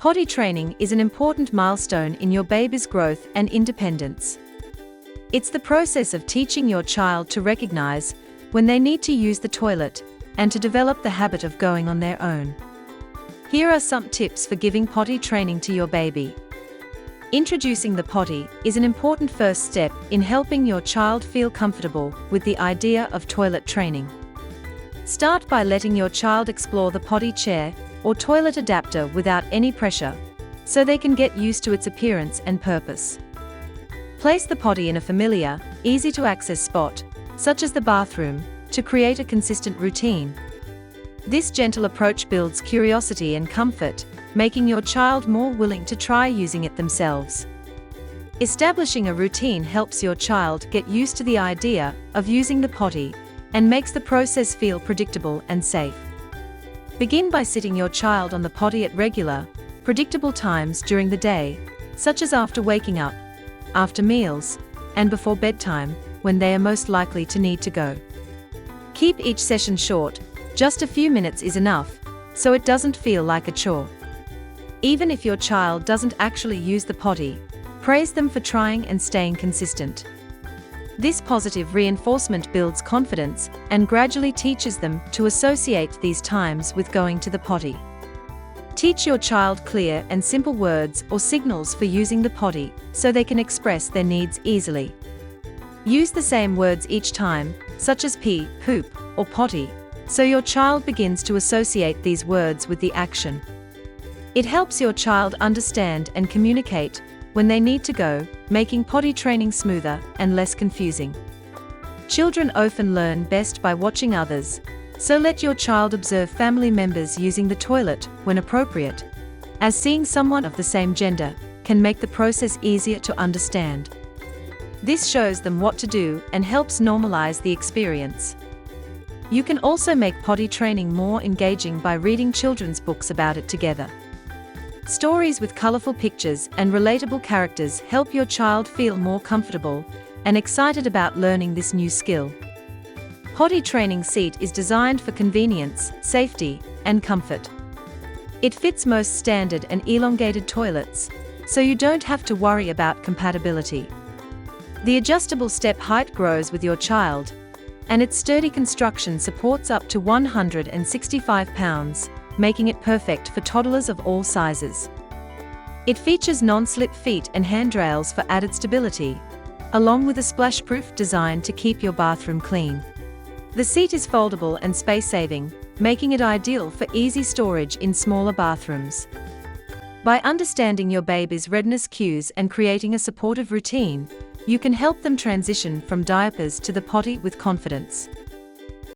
Potty training is an important milestone in your baby's growth and independence. It's the process of teaching your child to recognize when they need to use the toilet and to develop the habit of going on their own. Here are some tips for giving potty training to your baby. Introducing the potty is an important first step in helping your child feel comfortable with the idea of toilet training. Start by letting your child explore the potty chair or toilet adapter without any pressure, so they can get used to its appearance and purpose. Place the potty in a familiar, easy-to-access spot, such as the bathroom, to create a consistent routine. This gentle approach builds curiosity and comfort, making your child more willing to try using it themselves. Establishing a routine helps your child get used to the idea of using the potty and makes the process feel predictable and safe. Begin by sitting your child on the potty at regular, predictable times during the day, such as after waking up, after meals, and before bedtime, when they are most likely to need to go. Keep each session short, just a few minutes is enough, so it doesn't feel like a chore. Even if your child doesn't actually use the potty, praise them for trying and staying consistent. This positive reinforcement builds confidence and gradually teaches them to associate these times with going to the potty. Teach your child clear and simple words or signals for using the potty so they can express their needs easily. Use the same words each time, such as pee, poop, or potty, so your child begins to associate these words with the action. It helps your child understand and communicate when they need to go, making potty training smoother and less confusing. Children often learn best by watching others, so let your child observe family members using the toilet when appropriate, as seeing someone of the same gender can make the process easier to understand. This shows them what to do and helps normalize the experience. You can also make potty training more engaging by reading children's books about it together. Stories with colorful pictures and relatable characters help your child feel more comfortable and excited about learning this new skill. Potty training seat is designed for convenience, safety, and comfort. It fits most standard and elongated toilets, so you don't have to worry about compatibility. The adjustable step height grows with your child, and its sturdy construction supports up to 165 pounds, making it perfect for toddlers of all sizes. It features non-slip feet and handrails for added stability, along with a splash-proof design to keep your bathroom clean. The seat is foldable and space-saving, making it ideal for easy storage in smaller bathrooms. By understanding your baby's readiness cues and creating a supportive routine, you can help them transition from diapers to the potty with confidence.